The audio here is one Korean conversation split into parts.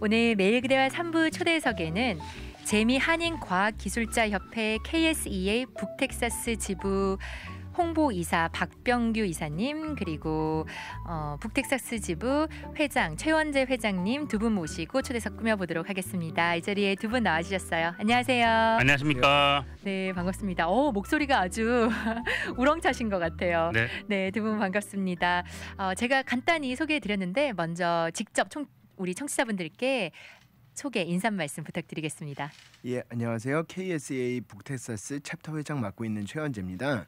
오늘 매일그대와 3부 초대석에는 재미 한인과학기술자협회 KSEA 북텍사스 지부 홍보이사 박병규 이사님, 그리고 북텍사스 지부 회장 최원재 회장님 두 분 모시고 초대석 꾸며보도록 하겠습니다. 이 자리에 두 분 나와주셨어요. 안녕하세요. 안녕하십니까. 네, 반갑습니다. 목소리가 아주 우렁차신 것 같아요. 네, 두 분 반갑습니다. 제가 간단히 소개해드렸는데 먼저 직접 우리 청취자분들께 소개, 인사 말씀 부탁드리겠습니다. 예, 안녕하세요. KSEA 북텍사스 챕터 회장 맡고 있는 최원재입니다.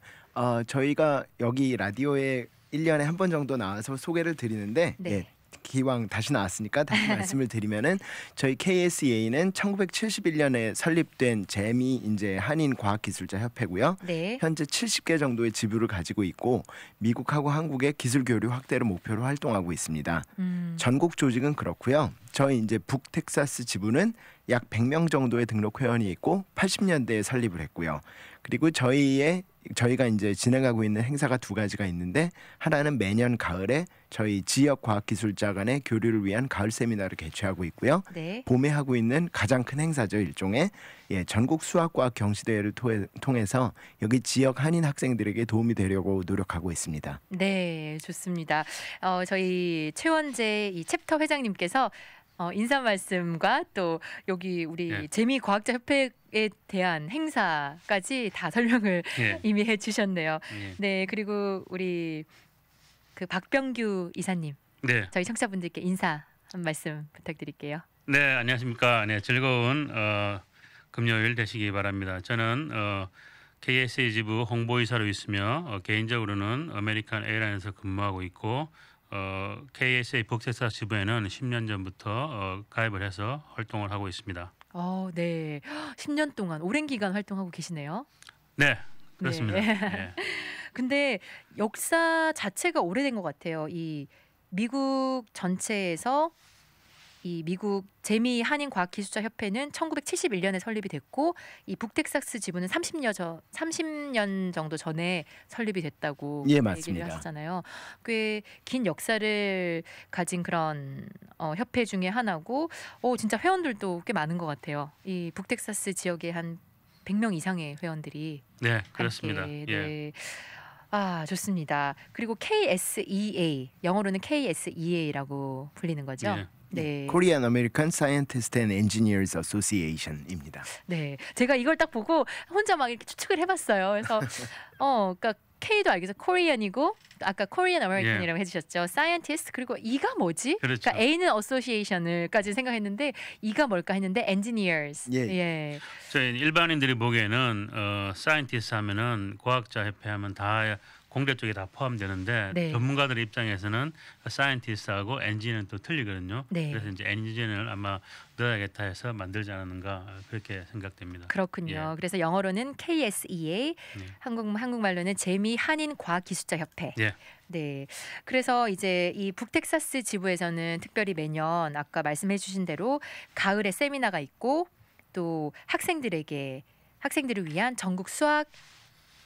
저희가 여기 라디오에 1년에 한 번 정도 나와서 소개를 드리는데 네. 예, 기왕 다시 나왔으니까 다시 말씀을 드리면은 저희 KSEA는 1971년에 설립된 재미 이제 한인 과학기술자 협회고요. 네. 현재 70개 정도의 지부를 가지고 있고 미국하고 한국의 기술 교류 확대를 목표로 활동하고 있습니다. 전국 조직은 그렇고요. 저희 이제 북텍사스 지부는 약 100명 정도의 등록 회원이 있고 80년대에 설립을 했고요. 그리고 저희가 이제 진행하고 있는 행사가 두 가지가 있는데, 하나는 매년 가을에 저희 지역 과학기술자 간의 교류를 위한 가을 세미나를 개최하고 있고요. 네. 봄에 하고 있는 가장 큰 행사죠, 일종의 전국 수학과학 경시대회를 통해서 여기 지역 한인 학생들에게 도움이 되려고 노력하고 있습니다. 네, 좋습니다. 저희 최원재 이 챕터 회장님께서 인사 말씀과 또 여기 우리 재미과학자 협회에 대한 행사까지 다 설명을 이미 해주셨네요. 네, 그리고 우리 그 박병규 이사님, 저희 청취자분들께 인사 한 말씀 부탁드릴게요. 네, 안녕하십니까. 네, 즐거운 금요일 되시기 바랍니다. 저는 KSA 지부 홍보이사로 있으며 개인적으로는 아메리칸 에어라인에서 근무하고 있고 KSA 북텍사스 지부에는 10년 전부터 가입을 해서 활동을 하고 있습니다. 네, 10년 동안 오랜 기간 활동하고 계시네요. 네, 그렇습니다. 네. 근데 역사 자체가 오래된 것 같아요. 이 미국 전체에서 이 미국 재미 한인 과학기술자 협회는 1971년에 설립이 됐고, 이 북텍사스 지부는 30년 정도 전에 설립이 됐다고 얘기를 하시잖아요. 꽤 긴 역사를 가진 그런 협회 중에 하나고, 진짜 회원들도 꽤 많은 것 같아요. 이 북텍사스 지역에 한 100명 이상의 회원들이 그렇습니다. 네. 좋습니다. 그리고 KSEA, 영어로는 KSEA라고 불리는 거죠. 네. Korean American Scientists and Engineers Association입니다. 네, 제가 이걸 딱 보고 혼자 막 이렇게 추측을 해봤어요. 그래서 그러니까 K도 알겠어, Korean이고 아까 Korean American이라고 해주셨죠. Scientist, 그리고 E가 뭐지? 그렇죠. 그러니까 A는 Association을까지 생각했는데 E가 뭘까 했는데 Engineers. 저희 일반인들이 보기에는 Scientist 하면은 과학자 협회 하면 다 공대 쪽에 다 포함되는데 전문가들 입장에서는 사이언티스트하고 엔진은 또 틀리거든요. 그래서 이제 엔진을 아마 넣어야겠다 해서 만들지 않았는가 그렇게 생각됩니다. 그렇군요. 그래서 영어로는 KSEA, 한국말로는 재미 한인 과학기술자 협회. 네. 그래서 이제 이 북텍사스 지부에서는 특별히 매년 아까 말씀해주신 대로 가을에 세미나가 있고, 또 학생들을 위한 전국 수학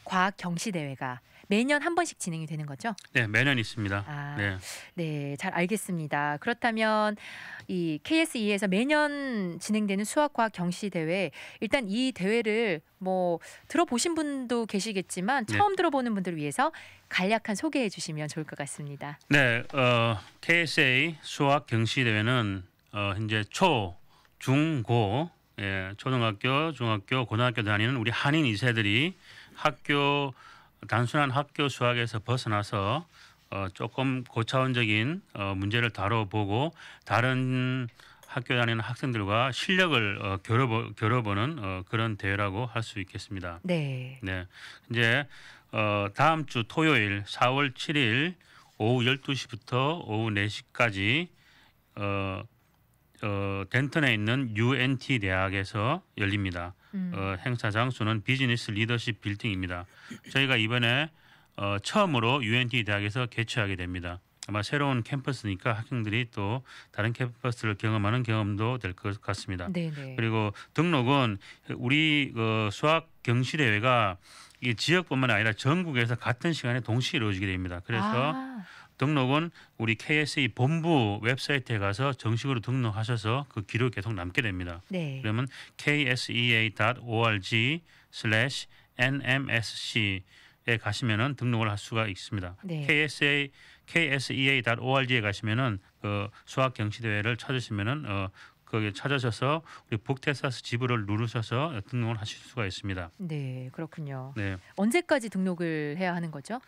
과학 경시 대회가 매년 한 번씩 진행이 되는 거죠? 네, 매년 있습니다. 네, 잘 알겠습니다. 그렇다면 이 KSE에서 매년 진행되는 수학과학 경시 대회, 일단 이 대회를 뭐 들어보신 분도 계시겠지만 처음 들어보는 분들을 위해서 간략한 소개해 주시면 좋을 것 같습니다. 네, KSA 수학 경시 대회는 현재 초, 중, 고, 초등학교, 중학교, 고등학교 다니는 우리 한인 2세들이 단순한 학교 수학에서 벗어나서 조금 고차원적인 문제를 다뤄보고 다른 학교 다니는 학생들과 실력을 겨뤄보는 그런 대회라고 할 수 있겠습니다. 네. 이제 다음 주 토요일 4월 7일 오후 12시부터 오후 4시까지 덴턴에 있는 UNT 대학에서 열립니다. 행사 장소는 비즈니스 리더십 빌딩입니다. 저희가 이번에 처음으로 UNT 대학에서 개최하게 됩니다. 아마 새로운 캠퍼스니까 학생들이 또 다른 캠퍼스를 경험하는 경험도 될 것 같습니다. 그리고 등록은 우리 수학 경시 대회가 이 지역뿐만 아니라 전국에서 같은 시간에 동시에 이루어지게 됩니다. 그래서 등록은 우리 KSE 본부 웹사이트에 가서 정식으로 등록하셔서 그 기록이 계속 남게 됩니다. 네. 그러면 ksea.org/nmsc에 가시면은 등록을 할 수가 있습니다. 네. ksea.org에 가시면은 그 수학 경시 대회를 찾으시면은 거기 찾으셔서 우리 북텍사스 지부를 누르셔서 등록을 하실 수가 있습니다. 네, 그렇군요. 네. 언제까지 등록을 해야 하는 거죠?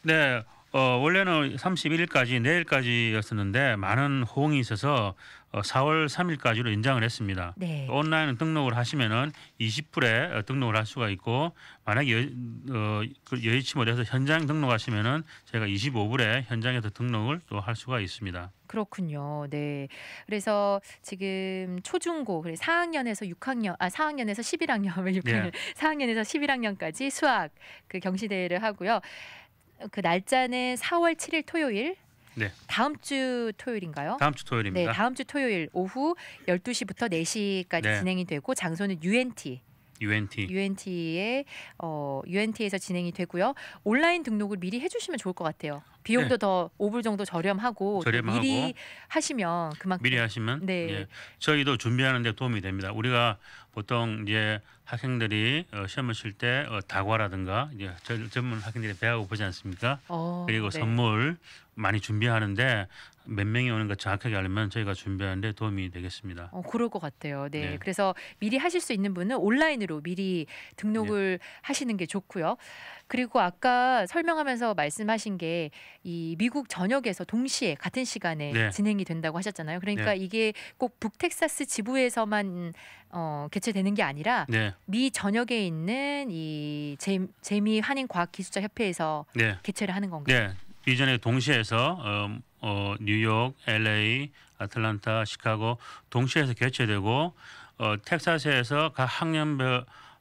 네. 원래는 31일까지 내일까지였었는데 많은 호응이 있어서 4월 3일까지로 연장을 했습니다. 네. 온라인 등록을 하시면은 20불에 등록을 할 수가 있고 만약에 여의치 못해서 현장 등록하시면은 제가 25불에 현장에서 등록을 또 할 수가 있습니다. 그렇군요. 네. 그래서 지금 초중고 4학년에서 6학년, 4학년에서 11학년, 왜 6학년, 네. 4학년에서 11학년까지 수학 그 경시 대회를 하고요. 그 날짜는 4월 7일 토요일. 네. 다음 주 토요일인가요? 다음 주 네, 토요일입니다. 다음 주 토요일 오후 12시부터 4시까지 네. 진행이 되고 장소는 UNT. UNT. UNT에서 진행이 되고요. 온라인 등록을 미리 해주시면 좋을 것 같아요. 비용도 더 5불 정도 저렴하고 또 저렴하고 미리 하시면 그만큼 미리 하시면 네. 예, 저희도 준비하는 데 도움이 됩니다. 우리가 보통 이제 학생들이 시험을 칠 때 다과라든가 이제 전문 학생들이 배하고 보지 않습니까? 그리고 네. 선물 많이 준비하는데 몇 명이 오는 거 정확하게 알면 저희가 준비하는 데 도움이 되겠습니다. 그럴 것 같아요. 네. 네. 그래서 미리 하실 수 있는 분은 온라인으로 미리 등록을 하시는 게 좋고요. 그리고 아까 설명하면서 말씀하신 게 이 미국 전역에서 동시에 같은 시간에 네. 진행이 된다고 하셨잖아요. 그러니까 네. 이게 꼭 북텍사스 지부에서만 개최되는 게 아니라 네. 미 전역에 있는 이 재미 한인 과학 기술자 협회에서 네. 개최를 하는 건가요? 네. 비전에 동시에서 뉴욕, LA, 아틀란타, 시카고 동시에서 개최되고 텍사스에서 각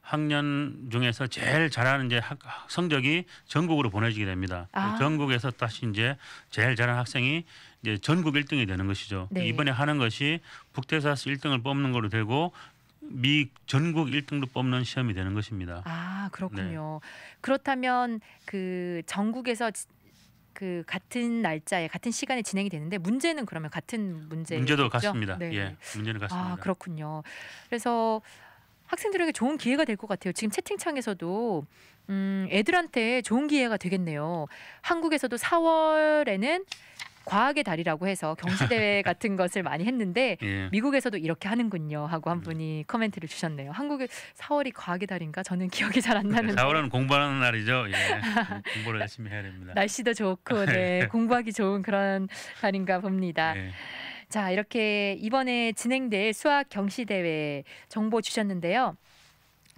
학년 중에서 제일 잘하는 이제 성적이 전국으로 보내지게 됩니다. 전국에서 다시 이제 제일 잘하는 학생이 이제 전국 1등이 되는 것이죠. 네. 이번에 하는 것이 북텍사스 1등을 뽑는 거로 되고 미 전국 1등도 뽑는 시험이 되는 것입니다. 그렇군요. 그렇다면 그 전국에서 그 같은 날짜에 같은 시간에 진행이 되는데 문제는 그러면 같은 문제도 같습니다. 네. 예, 문제는 같습니다. 그렇군요. 그래서 학생들에게 좋은 기회가 될 것 같아요. 지금 채팅창에서도 애들한테 좋은 기회가 되겠네요. 한국에서도 4월에는 과학의 달이라고 해서 경시대회 같은 것을 많이 했는데 예. 미국에서도 이렇게 하는군요 하고 한 분이 코멘트를 주셨네요. 한국에 4월이 과학의 달인가? 저는 기억이 잘 안 나는데 4월은 공부하는 날이죠. 예. 공부를 열심히 해야 됩니다. 날씨도 좋고 공부하기 좋은 그런 달인가 봅니다. 예. 자, 이렇게 이번에 진행될 수학 경시대회 정보 주셨는데요.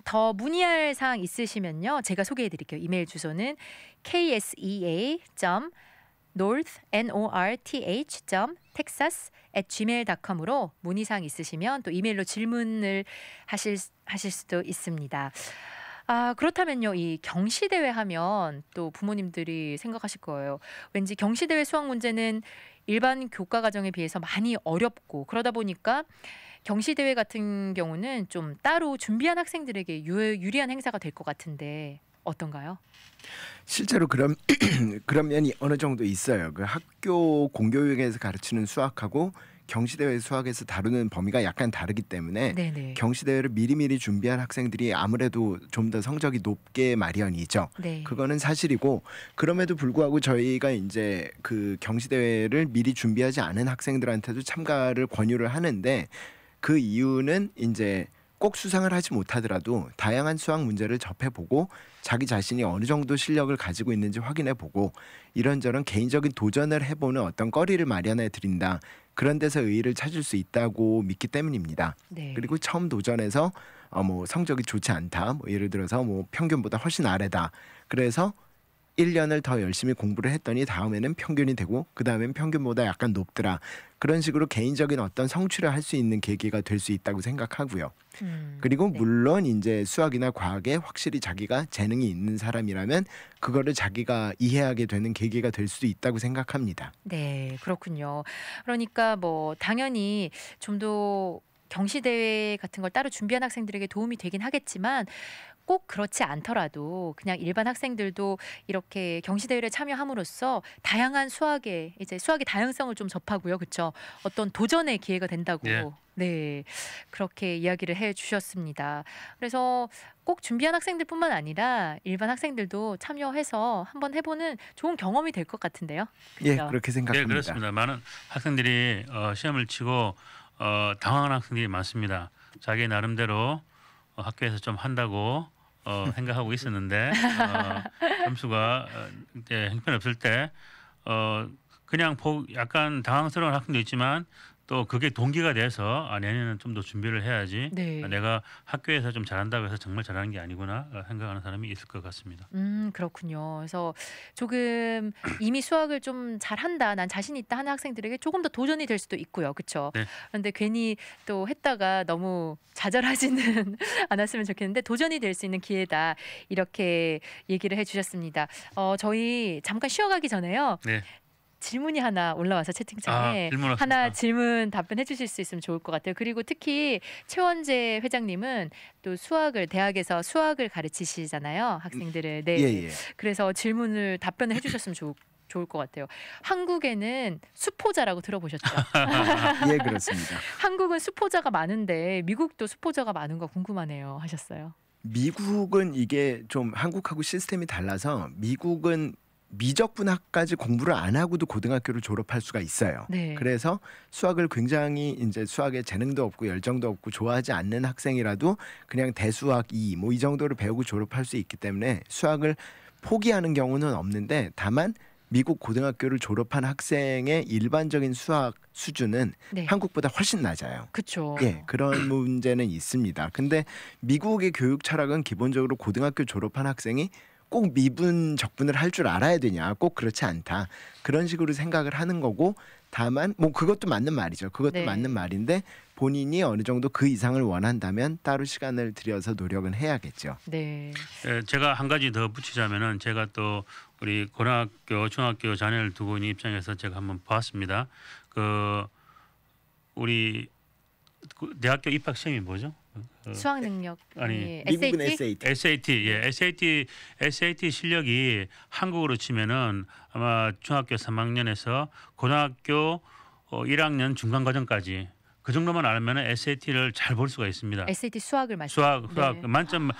더 문의할 사항 있으시면요. 제가 소개해 드릴게요. 이메일 주소는 ksea.north@texas@gmail.com으로 문의사항 있으시면 또 이메일로 질문을 하실 수도 있습니다. 그렇다면요. 이 경시대회 하면 또 부모님들이 생각하실 거예요. 왠지 경시대회 수학 문제는 일반 교과 과정에 비해서 많이 어렵고 그러다 보니까 경시대회 같은 경우는 좀 따로 준비한 학생들에게 유리한 행사가 될 것 같은데 어떤가요? 실제로 그런 면이 어느 정도 있어요. 그 학교 공교육에서 가르치는 수학하고 경시대회 수학에서 다루는 범위가 약간 다르기 때문에 네네. 경시대회를 미리미리 준비한 학생들이 아무래도 좀 더 성적이 높게 마련이죠. 네. 그거는 사실이고 그럼에도 불구하고 저희가 이제 그 경시대회를 미리 준비하지 않은 학생들한테도 참가를 권유를 하는데 그 이유는 이제 꼭 수상을 하지 못하더라도 다양한 수학 문제를 접해보고 자기 자신이 어느 정도 실력을 가지고 있는지 확인해보고 이런저런 개인적인 도전을 해보는 어떤 거리를 마련해 드린다. 그런 데서 의의를 찾을 수 있다고 믿기 때문입니다. 네. 그리고 처음 도전해서 뭐 성적이 좋지 않다. 뭐 예를 들어서 뭐 평균보다 훨씬 아래다. 그래서 1년을 더 열심히 공부를 했더니 다음에는 평균이 되고 그 다음엔 평균보다 약간 높더라. 그런 식으로 개인적인 어떤 성취를 할 수 있는 계기가 될 수 있다고 생각하고요. 그리고 네. 물론 이제 수학이나 과학에 확실히 자기가 재능이 있는 사람이라면 그거를 자기가 이해하게 되는 계기가 될 수도 있다고 생각합니다. 네, 그렇군요. 그러니까 뭐 당연히 좀 더 경시대회 같은 걸 따로 준비한 학생들에게 도움이 되긴 하겠지만 꼭 그렇지 않더라도 그냥 일반 학생들도 이렇게 경시대회에 참여함으로써 다양한 수학의 다양성을 좀 접하고요. 그렇죠? 어떤 도전의 기회가 된다고 예. 네, 그렇게 이야기를 해주셨습니다. 그래서 꼭 준비한 학생들뿐만 아니라 일반 학생들도 참여해서 한번 해보는 좋은 경험이 될 것 같은데요. 예, 그죠? 그렇게 네, 생각합니다. 그렇습니다. 많은 학생들이 시험을 치고 당황한 학생들이 많습니다. 자기 나름대로 학교에서 좀 한다고 생각하고 있었는데 점수가 이제 형편없을 때 그냥 약간 당황스러운 학생도 있지만 또 그게 동기가 돼서 내년에는 좀 더 준비를 해야지. 네. 내가 학교에서 좀 잘한다고 해서 정말 잘하는 게 아니구나 생각하는 사람이 있을 것 같습니다. 그렇군요. 그래서 조금 이미 수학을 좀 잘한다, 난 자신 있다 하는 학생들에게 조금 더 도전이 될 수도 있고요. 그렇죠? 네. 그런데 괜히 또 했다가 너무 좌절하지는 않았으면 좋겠는데 도전이 될 수 있는 기회다. 이렇게 얘기를 해주셨습니다. 저희 잠깐 쉬어가기 전에요. 네. 질문이 하나 올라와서 채팅창에 질문 왔습니다. 하나 질문 답변해 주실 수 있으면 좋을 것 같아요. 그리고 특히 최원재 회장님은 또 대학에서 수학을 가르치시잖아요. 학생들을. 네. 예. 그래서 답변을 해주셨으면 좋을 것 같아요. 한국에는 수포자라고 들어보셨죠? 예, 그렇습니다. 한국은 수포자가 많은데 미국도 수포자가 많은 거 궁금하네요. 하셨어요. 미국은 이게 좀 한국하고 시스템이 달라서 미국은 미적분학까지 공부를 안 하고도 고등학교를 졸업할 수가 있어요. 네. 그래서 수학을 굉장히 이제 수학에 재능도 없고 열정도 없고 좋아하지 않는 학생이라도 그냥 대수학 2 뭐 이 정도를 배우고 졸업할 수 있기 때문에 수학을 포기하는 경우는 없는데 다만 미국 고등학교를 졸업한 학생의 일반적인 수학 수준은 네. 한국보다 훨씬 낮아요. 그렇죠. 예, 그런 문제는 있습니다. 근데 미국의 교육 철학은 기본적으로 고등학교 졸업한 학생이 꼭 미분 적분을 할 줄 알아야 되냐, 꼭 그렇지 않다, 그런 식으로 생각을 하는 거고, 다만 뭐 그것도 맞는 말이죠. 그것도 네. 맞는 말인데 본인이 어느 정도 그 이상을 원한다면 따로 시간을 들여서 노력은 해야겠죠. 네. 제가 한 가지 더 붙이자면은 제가 또 우리 고등학교, 중학교 자녀를 두고 있는 입장에서 제가 한번 봤습니다. 우리 대학교 입학 시험이 뭐죠? 수학 능력 아니, 미국은 SAT? SAT. SAT 실력이 한국으로 치면은 아마 중학교 3학년에서 고등학교 1학년 중간 과정까지 그 정도만 알면은 SAT를 잘 볼 수가 있습니다. SAT 수학을 수학 네. 만점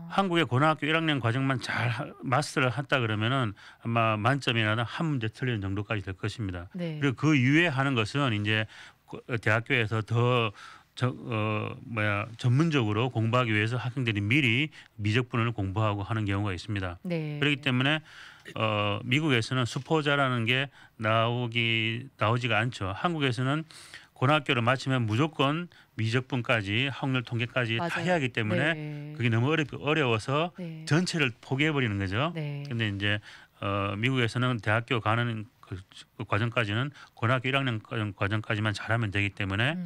한국의 고등학교 1학년 과정만 잘 마스터를 했다 그러면은 아마 만점이라도 한 문제 틀리는 정도까지 될 것입니다. 네. 그리고 그 이외에 하는 것은 이제 대학교에서 더 전문적으로 공부하기 위해서 학생들이 미리 미적분을 공부하고 하는 경우가 있습니다. 네. 그렇기 때문에 미국에서는 수포자라는 게 나오지가 않죠. 한국에서는 고등학교를 마치면 무조건 미적분까지 확률 통계까지 다 맞아요. 해야 하기 때문에 네. 그게 너무 어려워서 네. 전체를 포기해 버리는 거죠. 네. 근데 이제 미국에서는 대학교 가는 그 과정까지는 고등학교 1학년 과정까지만 잘하면 되기 때문에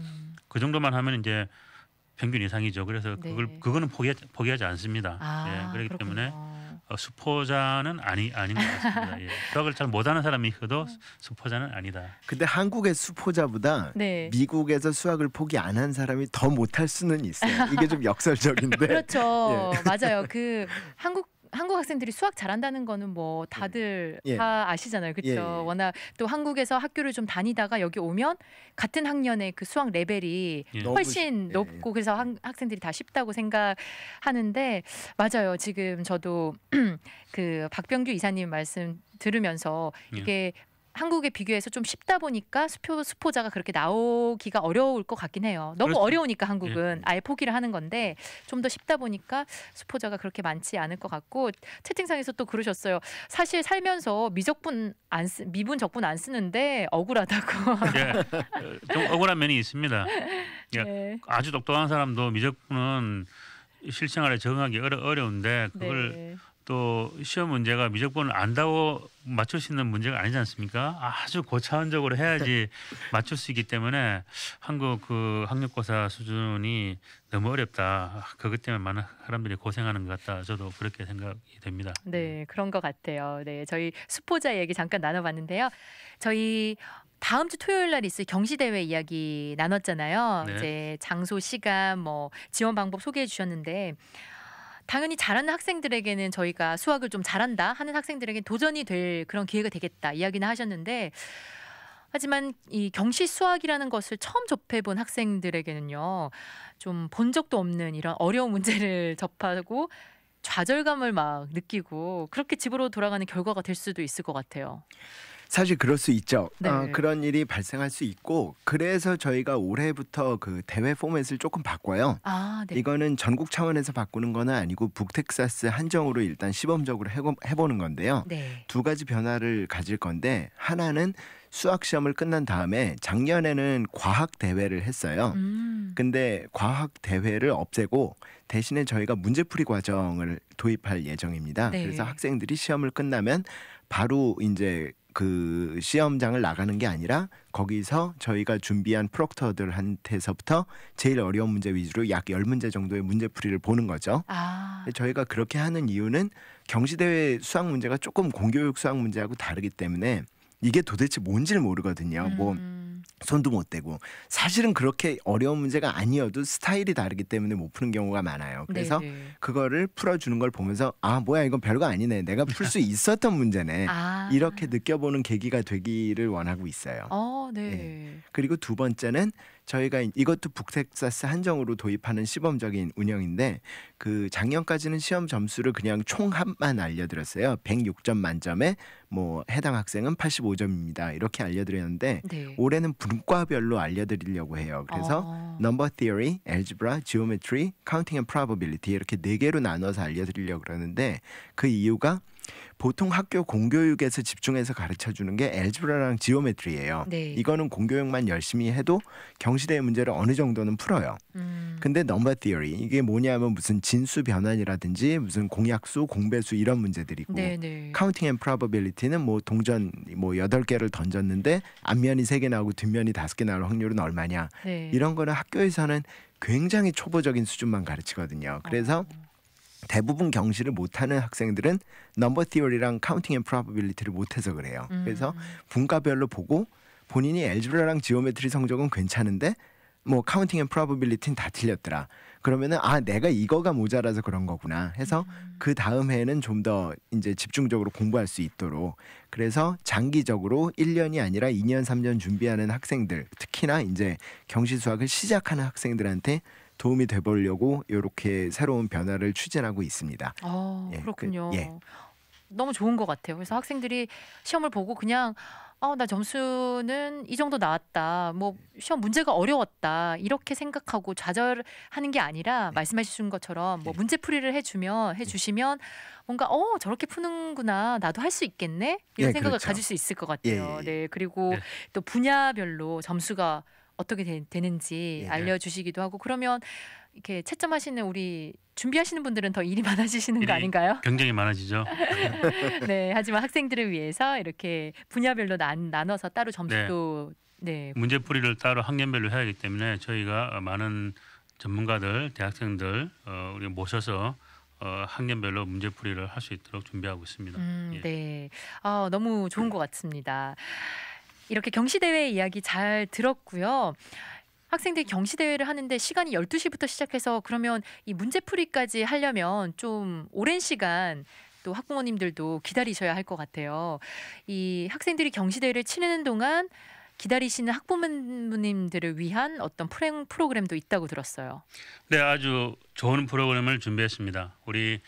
그 정도만 하면 이제 평균 이상이죠. 그래서 네. 그거는 포기하지 않습니다. 그렇기 그렇군요. 때문에 수포자는 아닌 것 같습니다. 예. 수학을 잘 못하는 사람이 있어도 수포자는 아니다. 근데 한국의 수포자보다 네. 미국에서 수학을 포기 안 한 사람이 더 못할 수는 있어요. 이게 좀 역설적인데. 그렇죠. 맞아요. 한국 학생들이 수학 잘한다는 거는 뭐 다들 예. 다 아시잖아요. 그렇죠. 예. 워낙 또 한국에서 학교를 좀 다니다가 여기 오면 같은 학년의 그 수학 레벨이 예. 훨씬 예. 높고 그래서 학생들이 다 쉽다고 생각하는데 맞아요. 지금 저도 그 박병규 이사님 말씀 들으면서 예. 이게 한국에 비교해서 좀 쉽다 보니까 수포자가 그렇게 나오기가 어려울 것 같긴 해요. 너무 그렇죠. 어려우니까 한국은 예. 아예 포기를 하는 건데 좀 더 쉽다 보니까 수포자가 그렇게 많지 않을 것 같고 채팅창에서 또 그러셨어요. 사실 살면서 미분 적분 안 쓰는데 억울하다고. 예. 좀 억울한 면이 있습니다. 예. 네. 아주 똑똑한 사람도 미적분은 실생활에 적응하기 어려운데 그걸 네. 또 시험 문제가 미적분을 안다고 맞출 수 있는 문제가 아니지 않습니까? 아주 고차원적으로 해야지 맞출 수 있기 때문에 한국 그 학력고사 수준이 너무 어렵다. 그것 때문에 많은 사람들이 고생하는 것 같다. 저도 그렇게 생각이 됩니다. 네, 그런 것 같아요. 네, 저희 수포자 얘기 잠깐 나눠봤는데요. 저희 다음 주 토요일 날 있을 경시대회 이야기 나눴잖아요. 네. 이제 장소, 시간, 뭐 지원 방법 소개해 주셨는데 당연히 잘하는 학생들에게는 저희가 수학을 좀 잘한다 하는 학생들에게 도전이 될 그런 기회가 되겠다 이야기는 하셨는데 하지만 이 경시 수학이라는 것을 처음 접해본 학생들에게는요. 좀 본 적도 없는 이런 어려운 문제를 접하고 좌절감을 막 느끼고 그렇게 집으로 돌아가는 결과가 될 수도 있을 것 같아요. 사실 그럴 수 있죠. 네. 그런 일이 발생할 수 있고 그래서 저희가 올해부터 그 대회 포맷을 조금 바꿔요. 아, 네. 이거는 전국 차원에서 바꾸는 건 아니고 북텍사스 한정으로 일단 시범적으로 해보는 건데요. 네. 두 가지 변화를 가질 건데 하나는 수학 시험을 끝난 다음에 작년에는 과학 대회를 했어요. 근데 과학 대회를 없애고 대신에 저희가 문제풀이 과정을 도입할 예정입니다. 네. 그래서 학생들이 시험을 끝나면 바로 이제 그 시험장을 나가는 게 아니라 거기서 저희가 준비한 프록터들한테서부터 제일 어려운 문제 위주로 약 10문제 정도의 문제풀이를 보는 거죠. 아, 저희가 그렇게 하는 이유는 경시대회 수학 문제가 조금 공교육 수학 문제하고 다르기 때문에 이게 도대체 뭔지를 모르거든요. 뭐 손도 못 대고 사실은 그렇게 어려운 문제가 아니어도 스타일이 다르기 때문에 못 푸는 경우가 많아요. 그래서 네네. 그거를 풀어주는 걸 보면서 아 뭐야 이건 별거 아니네. 내가 풀 수 있었던 문제네. 아, 이렇게 느껴보는 계기가 되기를 원하고 있어요. 네. 그리고 두 번째는 저희가 이것도 북텍사스 한정으로 도입하는 시범적인 운영인데 그 작년까지는 시험 점수를 그냥 총합만 알려드렸어요. 106점 만점에 뭐 해당 학생은 85점입니다. 이렇게 알려드렸는데 네. 올해는 분과별로 알려드리려고 해요. 그래서 number theory, algebra, geometry, counting and probability 이렇게 4개로 나눠서 알려드리려고 그러는데 그 이유가 보통 학교 공교육에서 집중해서 가르쳐주는 게 엘지브라랑 지오메트리예요. 네. 이거는 공교육만 열심히 해도 경시대회 문제를 어느 정도는 풀어요. 근데 넘버 티어리 이게 뭐냐면 무슨 진수 변환이라든지 무슨 공약수, 공배수 이런 문제들이고 네네. 카운팅 앤 프로버빌리티는 뭐 동전 뭐 8개를 던졌는데 앞면이 3개 나오고 뒷면이 5개 나올 확률은 얼마냐. 네. 이런 거는 학교에서는 굉장히 초보적인 수준만 가르치거든요. 그래서 대부분 경시를 못하는 학생들은 넘버 티어리랑 카운팅 앤 프로버빌리티를 못해서 그래요. 그래서 분과별로 보고 본인이 엘지브라랑 지오메트리 성적은 괜찮은데 뭐 카운팅 앤 프로버빌리티는 다 틀렸더라. 그러면은 아 내가 이거가 모자라서 그런 거구나 해서 그 다음 해에는 좀 더 이제 집중적으로 공부할 수 있도록 그래서 장기적으로 1년이 아니라 2년 3년 준비하는 학생들 특히나 이제 경시 수학을 시작하는 학생들한테 도움이 돼보려고 이렇게 새로운 변화를 추진하고 있습니다. 예, 그렇군요. 예. 너무 좋은 것 같아요. 그래서 학생들이 시험을 보고 그냥 나 점수는 이 정도 나왔다. 뭐 시험 문제가 어려웠다. 이렇게 생각하고 좌절하는 게 아니라 말씀하신 것처럼 뭐 문제풀이를 해주시면 뭔가 저렇게 푸는구나. 나도 할 수 있겠네. 이런 예, 생각을 그렇죠. 가질 수 있을 것 같아요. 예. 네. 그리고 네. 또 분야별로 점수가 어떻게 되는지 예. 알려주시기도 하고 그러면 이렇게 채점하시는 우리 준비하시는 분들은 더 일이 많아지시는 거 일이 아닌가요? 굉장히 많아지죠. 네, 하지만 학생들을 위해서 이렇게 분야별로 나눠서 따로 점수도 문제풀이를 따로 학년별로 해야 하기 때문에 저희가 많은 전문가들, 대학생들 우리 모셔서 학년별로 문제풀이를 할 수 있도록 준비하고 있습니다. 예. 네, 너무 좋은 것 같습니다. 이렇게 경시대회 이야기 잘 들었고요. 학생들이 경시대회를 하는데 시간이 12시부터 시작해서 그러면 이 문제풀이까지 하려면 좀 오랜 시간 또 학부모님들도 기다리셔야 할 것 같아요. 이 학생들이 경시대회를 치르는 동안 기다리시는 학부모님들을 위한 어떤 프로그램도 있다고 들었어요. 네, 아주 좋은 프로그램을 준비했습니다. 우리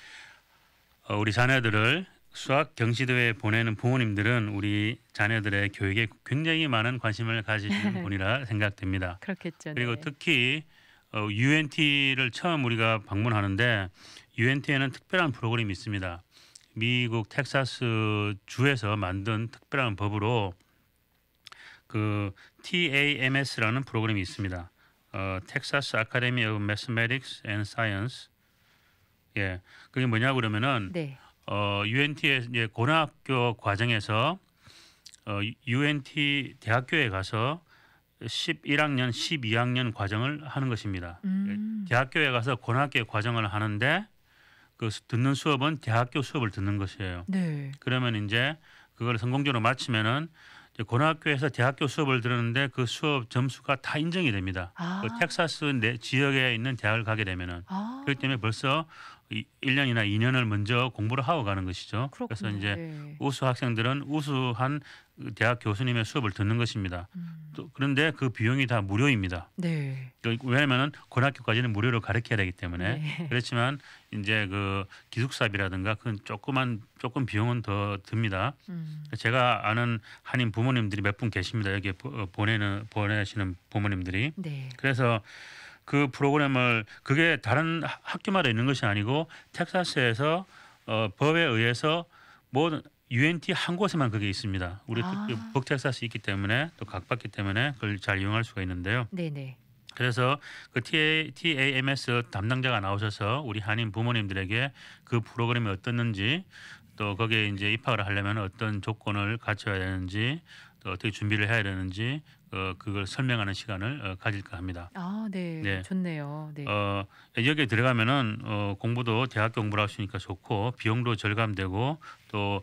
자녀들을 수학 경시대회에 보내는 부모님들은 우리 자녀들의 교육에 굉장히 많은 관심을 가지시는 분이라 생각됩니다. 그렇겠죠. 그리고 네. 특히 UNT를 처음 우리가 방문하는데 UNT에는 특별한 프로그램이 있습니다. 미국 텍사스 주에서 만든 특별한 법으로 그 TAMS라는 프로그램이 있습니다. Texas Academy of Mathematics and Science. 예, 그게 뭐냐 그러면은 네. UNT의 이제 고등학교 과정에서 UNT 대학교에 가서 11학년, 12학년 과정을 하는 것입니다. 대학교에 가서 고등학교 과정을 하는데 그 듣는 수업은 대학교 수업을 듣는 것이에요. 네. 그러면 이제 그걸 성공적으로 마치면은 이제 고등학교에서 대학교 수업을 들었는데 그 수업 점수가 다 인정이 됩니다. 그 아. 텍사스 내 지역에 있는 대학을 가게 되면은 아. 그렇기 때문에 벌써 1년이나 2년을 먼저 공부를 하고 가는 것이죠. 그래서 그렇군요. 이제 네. 우수 학생들은 우수한 대학 교수님의 수업을 듣는 것입니다. 또 그런데 그 비용이 다 무료입니다. 네. 왜냐하면은 고등학교까지는 무료로 가르쳐야 되기 때문에 네. 그렇지만 이제 그 기숙사비라든가 그건 조금 비용은 더 듭니다. 제가 아는 한인 부모님들이 몇 분 계십니다. 여기에 보내시는 부모님들이. 네. 그래서 그 프로그램을 그게 다른 학교마다 있는 것이 아니고 텍사스에서 법에 의해서 모든 UNT 한 곳에만 그게 있습니다. 우리 아. 북텍사스 있기 때문에 또 각받기 때문에 그걸 잘 이용할 수가 있는데요. 네네. 그래서 그 TAMS 담당자가 나오셔서 우리 한인 부모님들에게 그 프로그램이 어떻는지 또 거기에 이제 입학을 하려면 어떤 조건을 갖춰야 되는지 또 어떻게 준비를 해야 되는지 그걸 설명하는 시간을 가질까 합니다. 아, 네. 네. 좋네요. 네. 여기에 들어가면은 공부도 대학교 공부를 할 수 있으니까 좋고 비용도 절감되고 또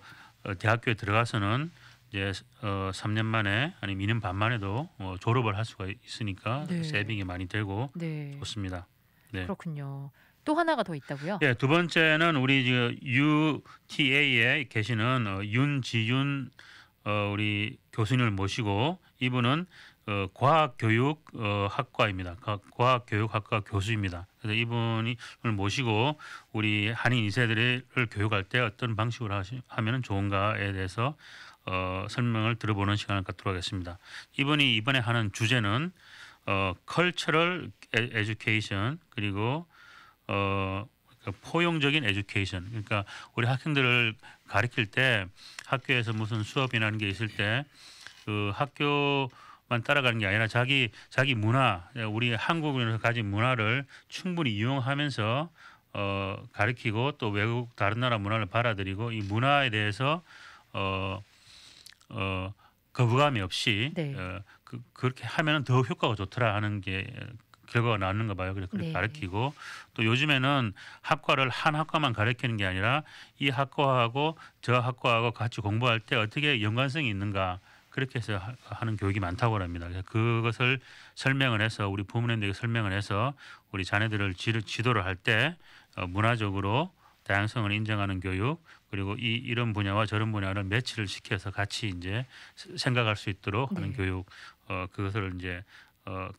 대학교에 들어가서는 이제 3년 만에 아니면 2년 반 만에도 졸업을 할 수가 있으니까 네. 세이빙이 많이 되고 네. 좋습니다. 네. 그렇군요. 또 하나가 더 있다고요? 네, 두 번째는 우리 UTA에 계시는 윤지윤 우리 교수님을 모시고 이분은 과학교육 학과입니다. 과학교육학과 교수입니다. 그래서 이분을 모시고 우리 한인 2세들을 교육할 때 어떤 방식으로 하면 좋은가에 대해서 설명을 들어보는 시간을 갖도록 하겠습니다. 이분이 이번에 하는 주제는 cultural education 그리고 포용적인 에듀케이션. 그러니까 우리 학생들을 가르칠 때 학교에서 무슨 수업이라는 게 있을 때 그 학교만 따라가는 게 아니라 자기 문화, 우리 한국인으로 가진 문화를 충분히 이용하면서 가르치고 또 외국 다른 나라 문화를 받아들이고 이 문화에 대해서 거부감이 없이 네. 그렇게 하면 더 효과가 좋더라 하는 게 결과가 나왔는가 봐요. 그래서 그렇게 네. 가르치고 또 요즘에는 학과를 한 학과만 가르치는 게 아니라 이 학과하고 저 학과하고 같이 공부할 때 어떻게 연관성이 있는가 그렇게 해서 하는 교육이 많다고 합니다. 그래서 그것을 설명을 해서 우리 부모님들에게 설명을 해서 우리 자녀들을 지도를 할 때 문화적으로 다양성을 인정하는 교육 그리고 이런 분야와 저런 분야를 매치를 시켜서 같이 이제 생각할 수 있도록 하는 네. 교육 그것을 이제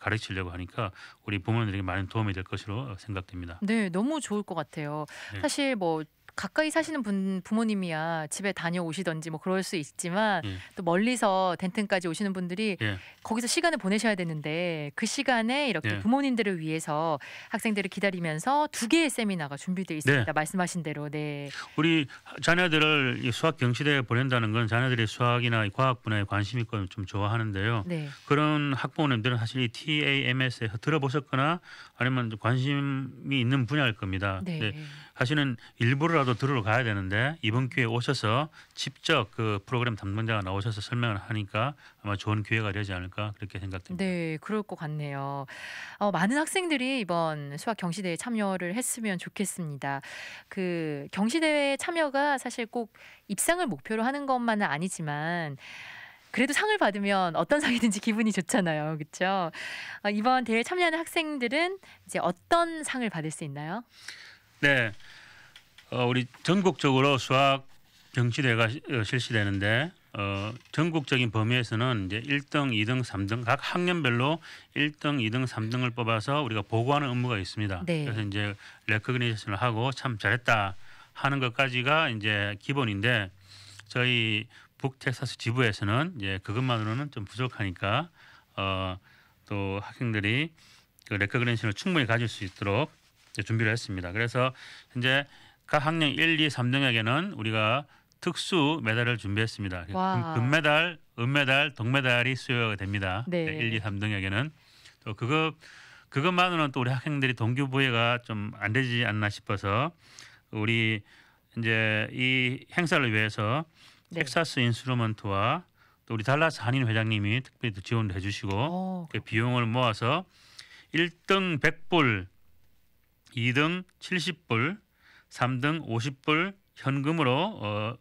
가르치려고 하니까 우리 부모님들에게 많은 도움이 될 것으로 생각됩니다. 네, 너무 좋을 것 같아요. 네. 사실 뭐 가까이 사시는 부모님이야 집에 다녀오시던지 뭐 그럴 수 있지만 예. 또 멀리서 덴튼까지 오시는 분들이 예. 거기서 시간을 보내셔야 되는데 그 시간에 이렇게 예. 부모님들을 위해서 학생들을 기다리면서 2개의 세미나가 준비되어 있습니다. 네. 말씀하신 대로. 네. 우리 자녀들을 이 수학 경시대에 보낸다는 건 자녀들이 수학이나 과학 분야에 관심 있고 좀 좋아하는데요. 네. 그런 학부모님들은 사실 이 TAMS에 들어보셨거나 아니면 관심이 있는 분야일 겁니다. 네. 네. 사실은 일부러라도 들으러 가야 되는데 이번 기회에 오셔서 직접 그 프로그램 담당자가 나오셔서 설명을 하니까 아마 좋은 기회가 되지 않을까 그렇게 생각됩니다. 네, 그럴 것 같네요. 많은 학생들이 이번 수학 경시대회에 참여를 했으면 좋겠습니다. 그 경시대회 참여가 사실 꼭 입상을 목표로 하는 것만은 아니지만 그래도 상을 받으면 어떤 상이든지 기분이 좋잖아요. 그렇죠? 이번 대회에 참여하는 학생들은 이제 어떤 상을 받을 수 있나요? 네, 우리 전국적으로 수학 경시대회가 실시되는데 전국적인 범위에서는 이제 1등, 2등, 3등 각 학년별로 1등, 2등, 3등을 뽑아서 우리가 보고하는 업무가 있습니다. 네. 그래서 이제 레코그니션을 하고 참 잘했다 하는 것까지가 이제 기본인데 저희 북텍사스 지부에서는 이제 그것만으로는 좀 부족하니까 또 학생들이 그 레코그니션을 충분히 가질 수 있도록 준비를 했습니다. 그래서 현재 각 학년 1, 2, 3등에게는 우리가 특수 메달을 준비했습니다. 와. 금메달, 은메달, 동메달이 수여가 됩니다. 네. 1, 2, 3등에게는 또 그것만으로는 또 우리 학생들이 동기부여가 좀 안 되지 않나 싶어서 우리 이제 이 행사를 위해서 네. 텍사스 인스트루먼트와 또 우리 달라스 한인 회장님이 특별히 지원을 해주시고 그 비용을 모아서 1등 100불, 2등 70불, 3등 50불 현금으로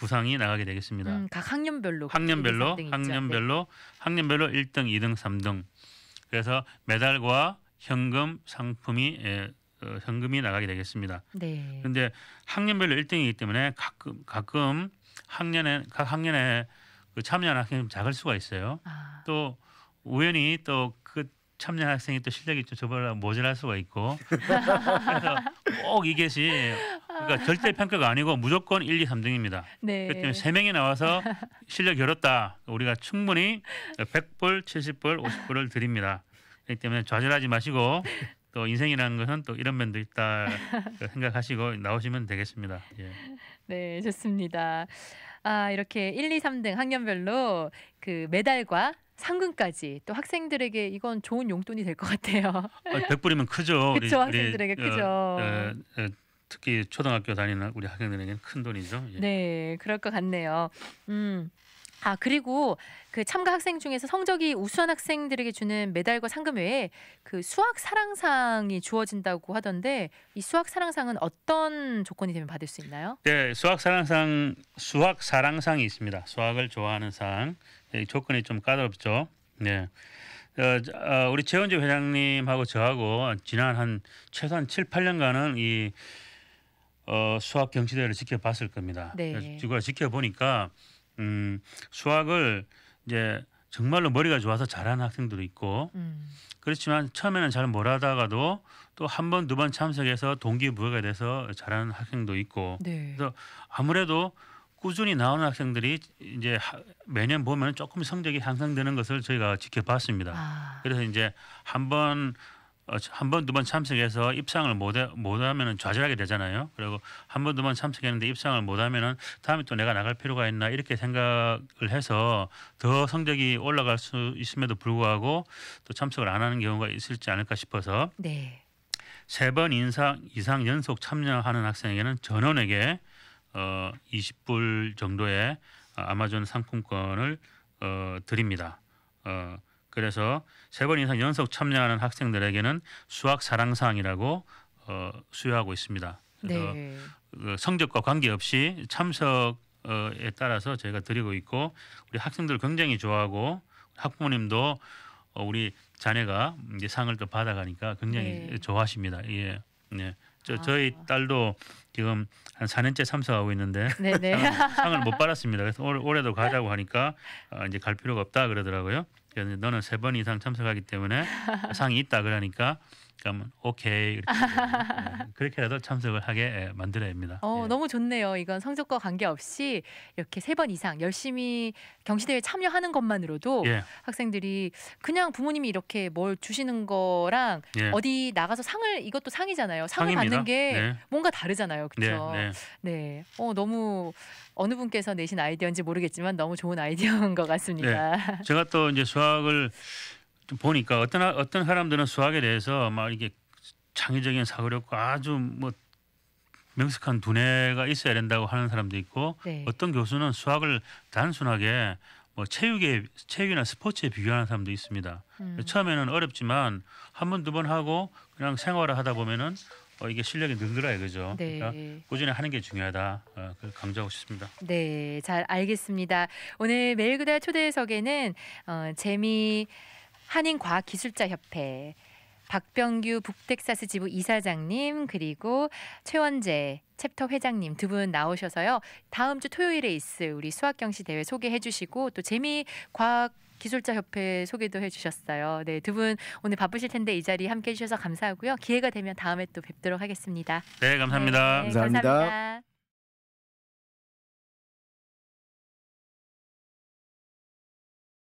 부상이 나가게 되겠습니다. 각 학년별로 학년별로 1등, 학년별로 1등, 2등, 3등. 그래서 메달과 현금 상품이 현금이 나가게 되겠습니다. 네. 그런데 학년별로 1등이기 때문에 가끔 각 학년에 그 참여하는 학생이 좀 작을 수가 있어요. 또 우연히 또 그 참여한 학생이 또 실력이 좀 저보다 모자랄 수가 있고 그래서 꼭 이것이 그러니까 절대 평가가 아니고 무조건 1, 2, 3등입니다. 네. 그렇기 때문에 3명이 나와서 실력이 어렵다. 우리가 충분히 100불, 70불, 50불을 드립니다. 그렇기 때문에 좌절하지 마시고 또 인생이라는 것은 또 이런 면도 있다 생각하시고 나오시면 되겠습니다. 예. 네, 좋습니다. 이렇게 1, 2, 3등 학년별로 그 메달과 상금까지 또 학생들에게 이건 좋은 용돈이 될 것 같아요. 100불이면 크죠. 그렇죠, 학생들에게 크죠. 특히 초등학교 다니는 우리 학생들에게는 큰 돈이죠. 예. 네, 그럴 것 같네요. 그리고 그 참가 학생 중에서 성적이 우수한 학생들에게 주는 메달과 상금 외에 그 수학 사랑상이 주어진다고 하던데 이 수학 사랑상은 어떤 조건이 되면 받을 수 있나요? 네, 수학 사랑상이 있습니다. 수학을 좋아하는 상. 조건이 좀 까다롭죠. 네. 우리 최원재 회장님하고 저하고 지난 한 최소한 7, 8년간은 이 수학 경시대회를 지켜봤을 겁니다. 네. 그걸 지켜보니까 수학을 이제 정말로 머리가 좋아서 잘하는 학생들도 있고 그렇지만 처음에는 잘 못하다가도 또 한 번, 두 번 참석해서 동기부여가 돼서 잘하는 학생도 있고 네. 그래서 아무래도 꾸준히 나오는 학생들이 이제 매년 보면 조금 성적이 향상되는 것을 저희가 지켜봤습니다. 그래서 이제 한 번, 두 번 참석해서 입상을 못하면은 좌절하게 되잖아요. 그리고 한 번, 두 번 참석했는데 입상을 못하면은 다음에 또 내가 나갈 필요가 있나 이렇게 생각을 해서 더 성적이 올라갈 수 있음에도 불구하고 또 참석을 안 하는 경우가 있을지 않을까 싶어서 네. 3번 이상 연속 참여하는 학생에게는 전원에게 20불 정도의 아마존 상품권을 드립니다. 그래서 3번 이상 연속 참여하는 학생들에게는 수학 사랑상이라고 수여하고 있습니다. 그래서 네. 성적과 관계없이 참석에 따라서 저희가 드리고 있고 우리 학생들 굉장히 좋아하고 학부모님도 우리 자녀가 이제 상을 또 받아가니까 굉장히 좋아하십니다. 예. 네. 저희 딸도 지금 한 4년째 참석하고 있는데 상을 못 받았습니다. 그래서 올해도 가자고 하니까 이제 갈 필요가 없다 그러더라고요. 그래서 너는 3번 이상 참석하기 때문에 상이 있다 그러니까 그러면 오케이 그렇게라도 참석을 하게 만들어야 합니다. 예. 너무 좋네요. 이건 성적과 관계없이 이렇게 3번 이상 열심히 경시대회에 참여하는 것만으로도 예. 학생들이 그냥 부모님이 이렇게 뭘 주시는 거랑 예. 어디 나가서 이것도 상이잖아요. 상을 상입니다. 받는 게 네. 뭔가 다르잖아요. 그렇죠? 네. 네. 너무 어느 분께서 내신 아이디어인지 모르겠지만 너무 좋은 아이디어인 것 같습니다. 네. 제가 또 이제 수학을 좀 보니까 어떤 사람들은 수학에 대해서 막 이게 창의적인 사고력과 아주 뭐 명석한 두뇌가 있어야 된다고 하는 사람도 있고 네. 어떤 교수는 수학을 단순하게 뭐 체육이나 스포츠에 비교하는 사람도 있습니다. 처음에는 어렵지만 한 번, 두 번 하고 그냥 생활을 하다 보면은 이게 실력이 늘더라 이거죠. 네. 그러니까 꾸준히 하는 게 중요하다. 그걸 강조하고 싶습니다. 네, 잘 알겠습니다. 오늘 매일 그달 초대석에는 재미 한인과학기술자협회 박병규 북텍사스 지부 이사장님 그리고 최원재 챕터 회장님 두 분 나오셔서요. 다음 주 토요일에 있을 우리 수학경시 대회 소개해 주시고 또 재미 과학 기술자협회 소개도 해주셨어요. 네, 두 분 오늘 바쁘실 텐데 이 자리 함께해 주셔서 감사하고요. 기회가 되면 다음에 또 뵙도록 하겠습니다. 네, 감사합니다. 네, 감사합니다. 감사합니다.